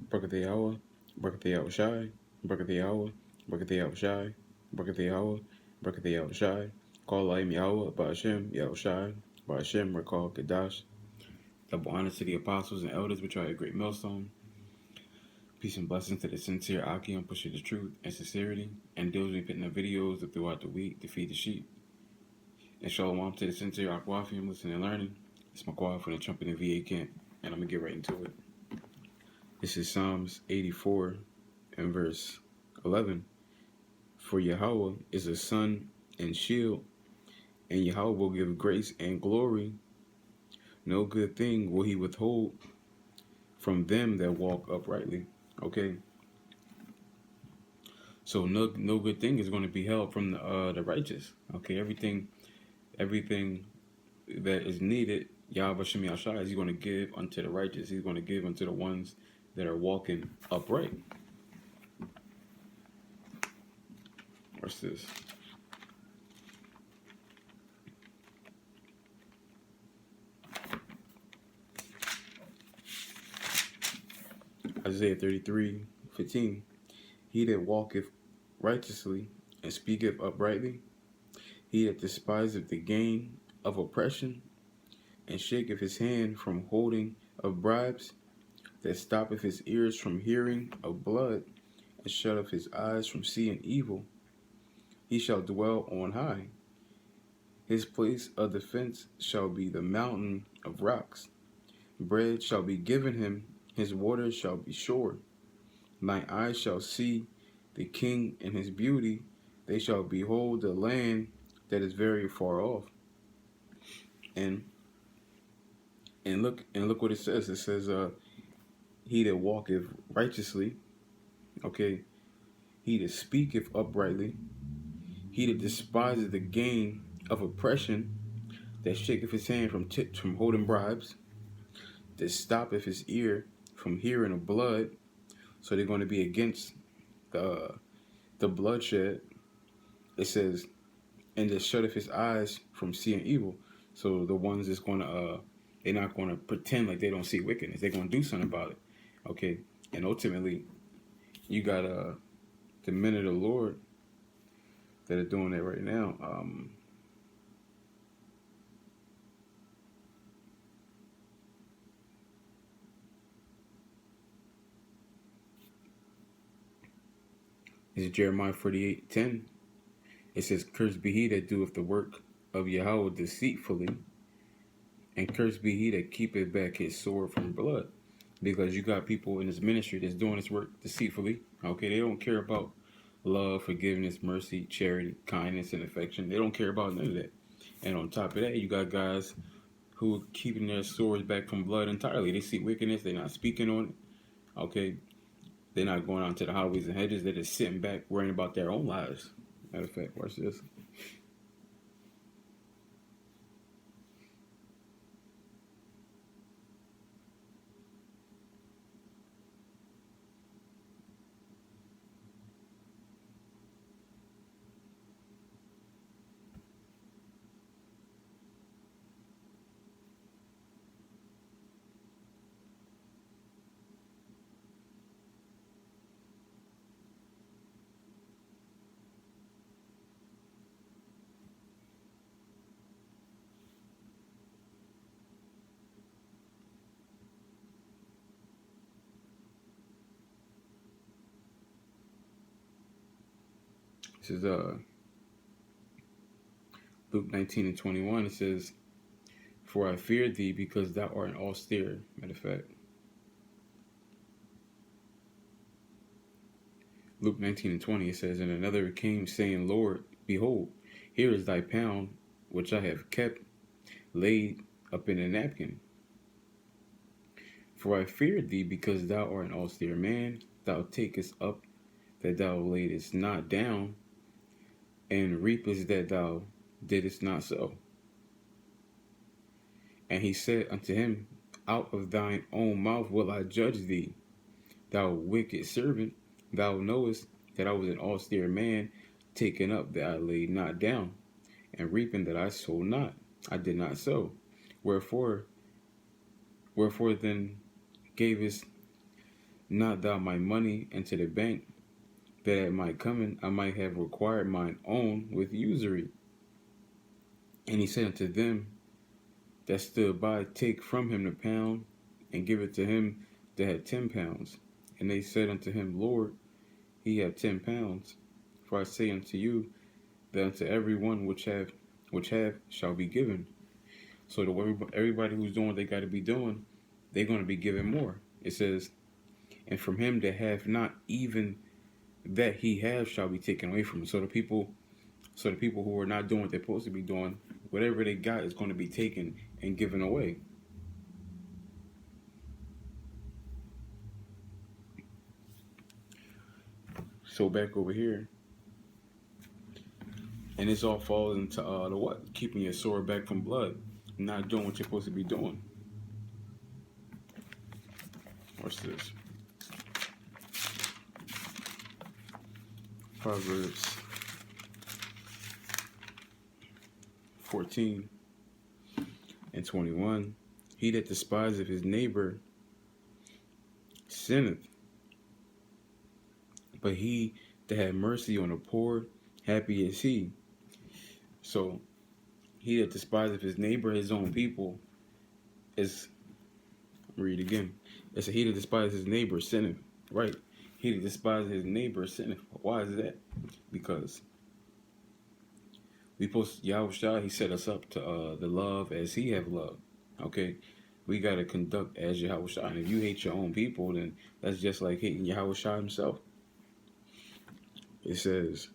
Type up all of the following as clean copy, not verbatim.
Barkat Yahweh, Barkat Yahweh Shai, Barkat Yahweh, Barkat Yahweh Shai, Barkat Yahweh, Barkat Yahweh Shai, Call Laim Yahweh, Ba'ashem, Yahweh Shai, Ba'ashem, Recall Kadash. Double honor to the apostles and elders which are a great millstone. Peace and blessings to the sincere Aki on pushing the truth and sincerity, and those we putting the videos throughout the week to feed the sheep. And shalom to the sincere Akwafium listening and learning. It's Makwaf from the Trumpet and VA camp, and I'm going to get right into it. This is Psalms 84 and verse 11. For Yahweh is a sun and shield, and Yahweh will give grace and glory. No good thing will he withhold from them that walk uprightly. Okay. So no good thing is going to be held from the righteous. Okay, everything that is needed, Yahweh Shem Yashai is going to give unto the righteous. He's going to give unto the ones that are walking upright. What's this? Isaiah 33:15. He that walketh righteously and speaketh uprightly, he that despiseth the gain of oppression, and shaketh his hand from holding of bribes, that stoppeth his ears from hearing of blood, and shutteth his eyes from seeing evil, he shall dwell on high. His place of defense shall be the mountain of rocks. Bread shall be given him, his waters shall be sure. Mine eyes shall see the king in his beauty, they shall behold the land that is very far off. And look what it says. It says, he that walketh righteously, okay, he that speaketh uprightly, he that despiseth the gain of oppression, that shaketh his hand from holding bribes, that stoppeth his ear from hearing of blood. So they're going to be against the bloodshed. It says, and that shutteth his eyes from seeing evil. So the ones that's going to they're not going to pretend like they don't see wickedness. They're going to do something about it. Okay, and ultimately, you got the men of the Lord that are doing that right now. This is Jeremiah 48:10. It says, cursed be he that doeth the work of Yahweh deceitfully, and cursed be he that keepeth back his sword from blood. Because you got people in this ministry that's doing this work deceitfully. Okay, they don't care about love, forgiveness, mercy, charity, kindness, and affection. They don't care about none of that. And on top of that, you got guys who are keeping their swords back from blood entirely. They see wickedness, they're not speaking on it. Okay, they're not going out to the highways and hedges. They're just sitting back worrying about their own lives. Matter of fact, watch this. This is Luke 19:21. It says, for I fear thee because thou art austere. Matter of fact, Luke 19:20, it says, and another came saying, Lord, behold, here is thy pound, which I have kept laid up in a napkin. For I fear thee because thou art an austere man, thou takest up that thou laidest not down, and reapest that thou didst not sow. And he said unto him, out of thine own mouth will I judge thee, thou wicked servant. Thou knowest that I was an austere man, taken up that I laid not down, and reaping that I sowed not. I did not sow. Wherefore then gavest not thou my money into the bank, that at my coming I might have required mine own with usury. And he said unto them that stood by, take from him the pound, and give it to him that had 10 pounds. And they said unto him, Lord, he have 10 pounds. For I say unto you, that unto every one which have shall be given. So to everybody who's doing what they got to be doing, they're going to be given more. It says, and from him that have not, even that he have shall be taken away from him. So the people who are not doing what they're supposed to be doing, whatever they got is going to be taken and given away. So back over here, and this all falls into the what? Keeping your sword back from blood, not doing what you're supposed to be doing. What's this? Proverbs 14 and 21. He that despiseth his neighbor sinneth, but he that had mercy on the poor, happy is he. So he that despiseth his neighbor, his own people, is, read again. It's a he that despises his neighbor sinneth. Right. He that despises his neighbor sinneth. Why is that? Because we post Yahushua, he set us up to the love as he have loved. Okay? We got to conduct as Yahushua. And if you hate your own people, then that's just like hating Yahushua himself. It says,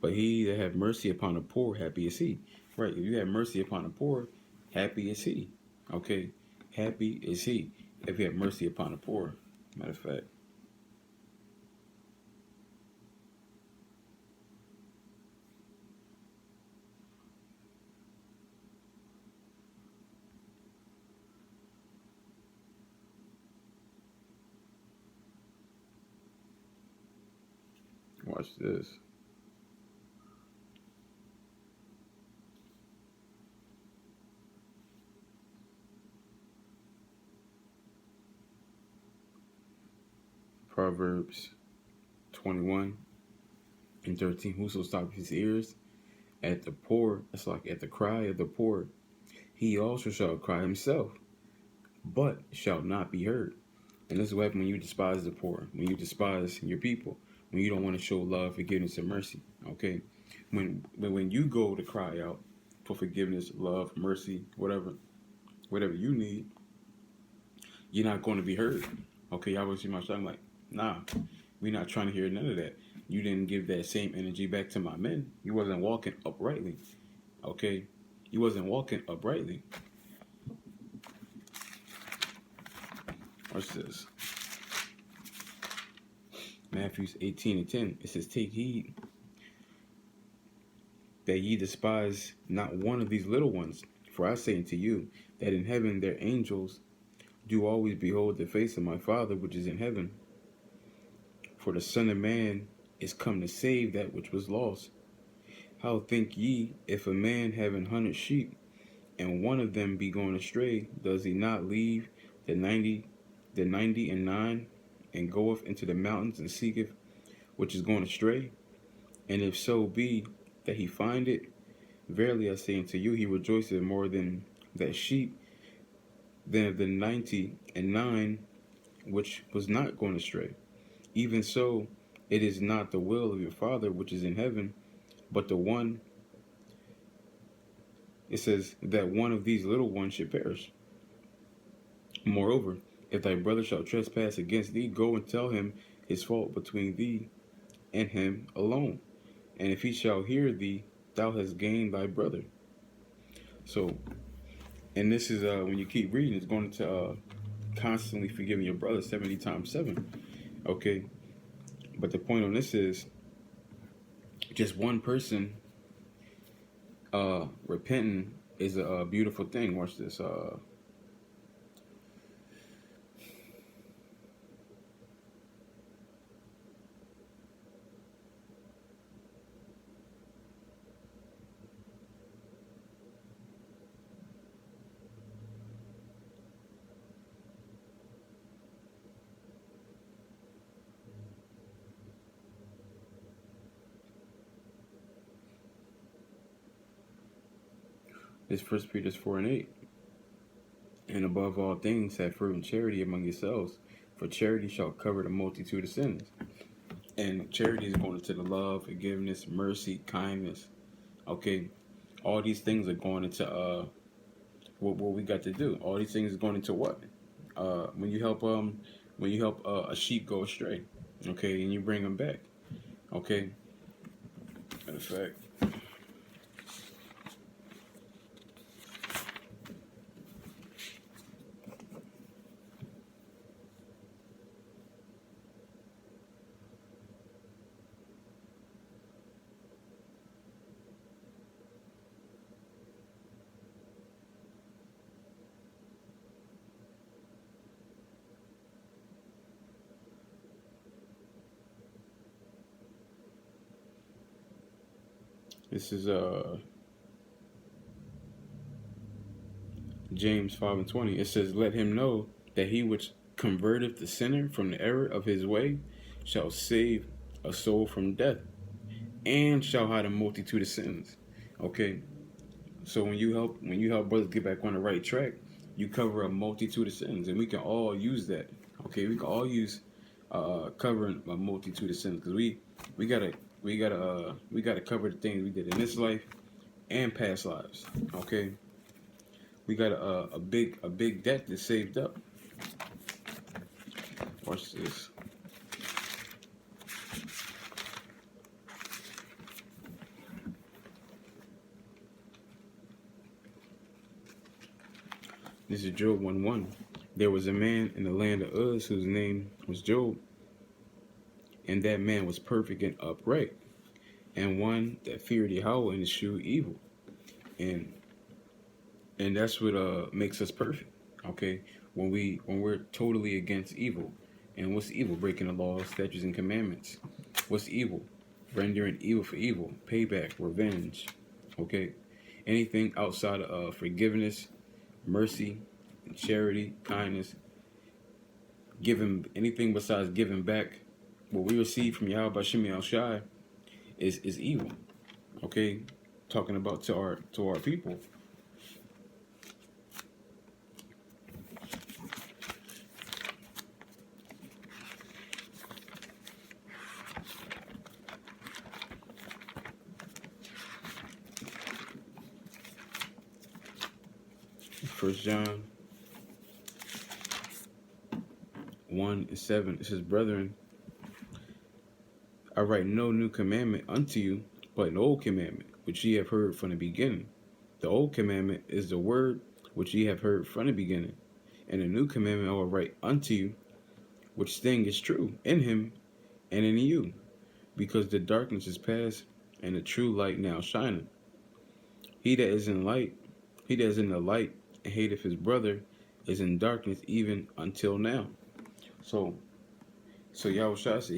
but he that have mercy upon the poor, happy is he. Right. If you have mercy upon the poor, happy is he. Okay? Happy is he. If you have mercy upon the poor. Matter of fact. Watch this. Proverbs 21 and 13. Whoso stops his ears at the poor, that's like at the cry of the poor, he also shall cry himself, but shall not be heard. And this is what happens when you despise the poor, when you despise your people, when you don't want to show love, forgiveness, and mercy. Okay? When you go to cry out for forgiveness, love, mercy, whatever you need, you're not going to be heard. Okay, y'all will see my shot. I'm like, nah, we're not trying to hear none of that. You didn't give that same energy back to my men. You wasn't walking uprightly. Okay? You wasn't walking uprightly. Watch this. Matthew 18 and 10. It says, take heed that ye despise not one of these little ones. For I say unto you, that in heaven their angels do always behold the face of my Father which is in heaven. For the Son of Man is come to save that which was lost. How think ye, if a man have 100 sheep, and one of them be gone astray, does he not leave the 99, and goeth into the mountains, and seeketh which is gone astray? And if so be that he find it, verily I say unto you, he rejoiceth more than that sheep, than of the 99 which was not gone astray. Even so, it is not the will of your Father which is in heaven, but the one, it says, that one of these little ones should perish. Moreover, if thy brother shall trespass against thee, go and tell him his fault between thee and him alone. And if he shall hear thee, thou hast gained thy brother. So, and this is when you keep reading, it's going to constantly forgiving your brother 70 times 7. Okay? But the point on this is just one person repenting is a beautiful thing. Watch this. It's 1 Peter 4:8. And above all things, have fervent charity among yourselves, for charity shall cover the multitude of sins. And charity is going into the love, forgiveness, mercy, kindness. Okay, all these things are going into what we got to do. All these things are going into what? When you help a sheep go astray, okay, and you bring them back. Okay. Matter of fact, this is James 5:20. It says, "Let him know that he which converteth the sinner from the error of his way shall save a soul from death, and shall hide a multitude of sins." Okay, so when you help brothers get back on the right track, you cover a multitude of sins, and we can all use that. Okay, we can all use covering a multitude of sins, because we gotta we gotta cover the things we did in this life and past lives. Okay, we got a big debt that's saved up. Watch this. This is Job 1:1. There was a man in the land of Uz whose name was Job, and that man was perfect and upright, and one that feared Yahweh and eschewed evil. And that's what makes us perfect. Okay, when we're totally against evil. And what's evil? Breaking the laws, statutes, and commandments. What's evil? Rendering evil for evil, payback, revenge. Okay, anything outside of forgiveness, mercy, charity, kindness, giving, anything besides giving back what we receive from Yahweh Bashim Al Shai is evil. Okay, talking about to our people. First John 1:7. It says, "Brethren, I write no new commandment unto you, but an old commandment, which ye have heard from the beginning. The old commandment is the word which ye have heard from the beginning. And a new commandment I will write unto you, which thing is true in him and in you, because the darkness is past, and the true light now shineth. He that is in the light and hateth his brother is in darkness even until now." So Yahweh Shai says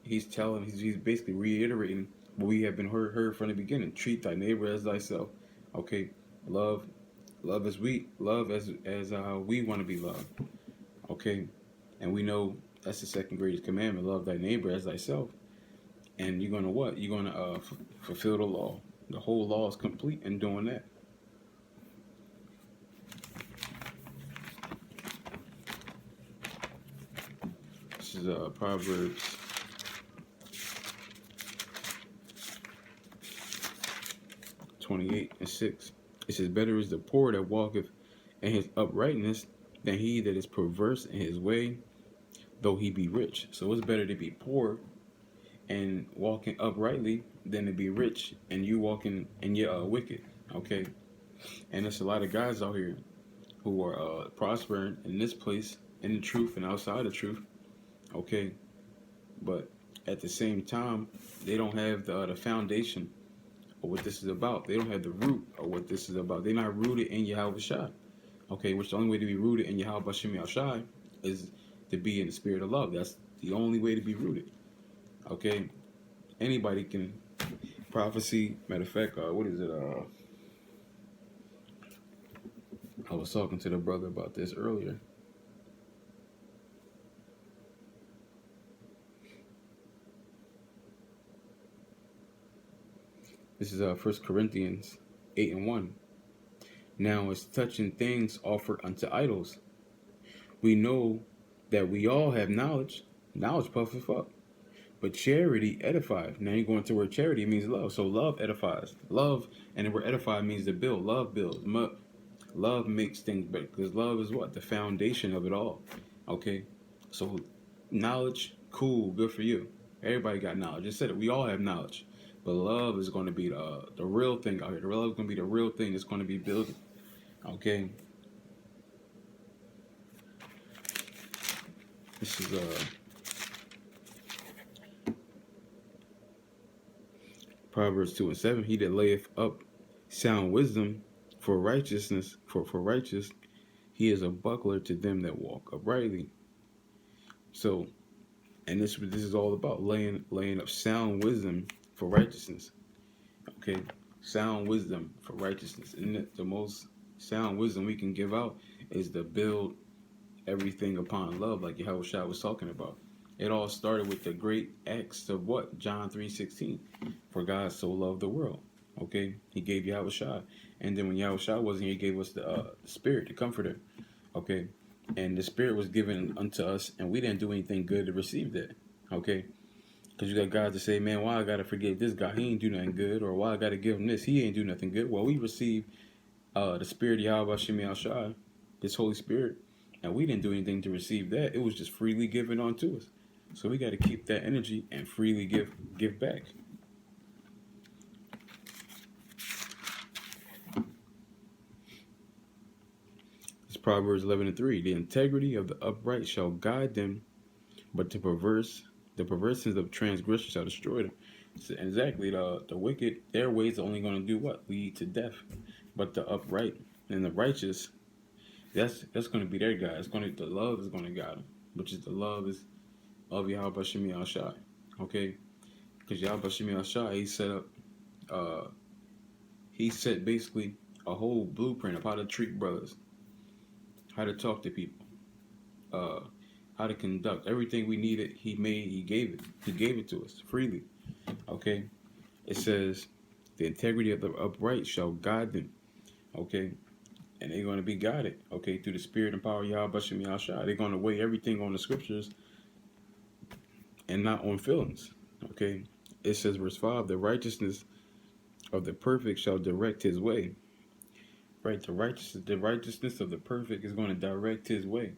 he's basically reiterating what we have been heard from the beginning. Treat thy neighbor as thyself. Okay, love as we want to be loved. Okay, and we know that's the second greatest commandment: love thy neighbor as thyself. And you're gonna what? You're gonna fulfill the law. The whole law is complete in doing that. This is Proverbs 28:6. It says, "Better is the poor that walketh in his uprightness than he that is perverse in his way, though he be rich." So it's better to be poor and walking uprightly than to be rich and you walking and you're wicked. Okay, and there's a lot of guys out here who are prospering in this place, in the truth and outside the truth. Okay, but at the same time, they don't have the foundation of what this is about. They don't have the root of what this is about. They're not rooted in Yahweh Shai. Okay, which the only way to be rooted in Yahweh Bashim Al Shai is to be in the spirit of love. That's the only way to be rooted. Okay, anybody can prophecy. Matter of fact, what is it? I was talking to the brother about this earlier. This is 1 Corinthians 8:1. Now, as touching things offered unto idols, we know that we all have knowledge. Knowledge puffeth up. But charity edifies. Now you go into where charity means love. So love edifies. Love, and the word edify means to build. Love builds. Love makes things better. Because love is what? The foundation of it all. Okay? So knowledge, cool, good for you. Everybody got knowledge. I said it. We all have knowledge. But love is going to be the real thing out here. The love is going to be the real thing that's going to be building. Okay? This is Proverbs 2:7. He that layeth up sound wisdom for righteousness, for righteous, he is a buckler to them that walk uprightly. So, and this is all about laying up sound wisdom for righteousness. Okay, sound wisdom for righteousness, and the most sound wisdom we can give out is to build everything upon love, like Yahushua was talking about. It all started with the great acts of what? John 3:16. For God so loved the world. Okay? He gave Yahushua. And then when Yahushua wasn't here, he gave us the Spirit, the Comforter. Okay? And the Spirit was given unto us, and we didn't do anything good to receive that. Okay? Because you got God to say, man, why I got to forgive this guy? He ain't do nothing good. Or why I got to give him this? He ain't do nothing good. Well, we received the Spirit of Yahweh Shem Yahushua, His Holy Spirit. And we didn't do anything to receive that. It was just freely given unto us. So we got to keep that energy and freely give back. It's Proverbs 11:3. The integrity of the upright shall guide them, but the perverseness of transgressors shall destroy them. So exactly, the wicked, their ways are only going to do what? Lead to death. But the upright and the righteous, that's going to be their guide. The love is going to guide them, which is the love is of Yahweh Shem Yahushua. Okay, because Yahweh Shem Yahushua, he set basically a whole blueprint of how to treat brothers, how to talk to people, how to conduct everything we needed. He gave it to us freely. Okay, it says the integrity of the upright shall guide them. Okay, and they're going to be guided. Okay, through the Spirit and power of Yahweh Shem Yahushua. They're going to weigh everything on the scriptures and not on feelings. Okay, it says verse 5, the righteousness of the perfect shall direct his way. Right, the righteousness of the perfect is going to direct his way.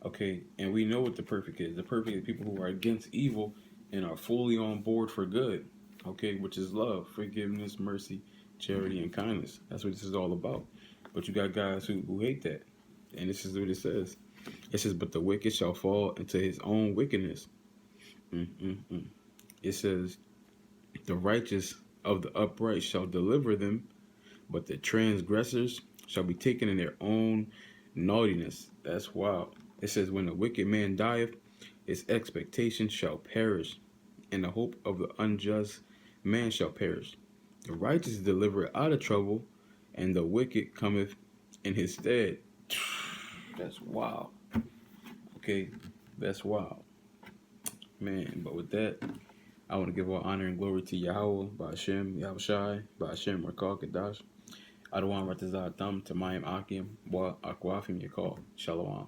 Okay, and we know what the perfect is. The perfect is people who are against evil and are fully on board for good. Okay, which is love, forgiveness, mercy, charity, and kindness. That's what this is all about. But you got guys who hate that. And this is what it says. It says, but the wicked shall fall into his own wickedness. It says, the righteous of the upright shall deliver them, but the transgressors shall be taken in their own naughtiness. That's wild. It says, when the wicked man dieth, his expectation shall perish, and the hope of the unjust man shall perish. The righteous is delivered out of trouble, and the wicked cometh in his stead. That's wild. Okay, that's wild. Man, but with that, I want to give all honor and glory to Yahweh, Ba'ashem, Yahushai, Ba'ashem, Rakal, Kadash. Adawan Ratazah Thumb to Mayim Akim, Wa Akwafim Yakal. Shalom.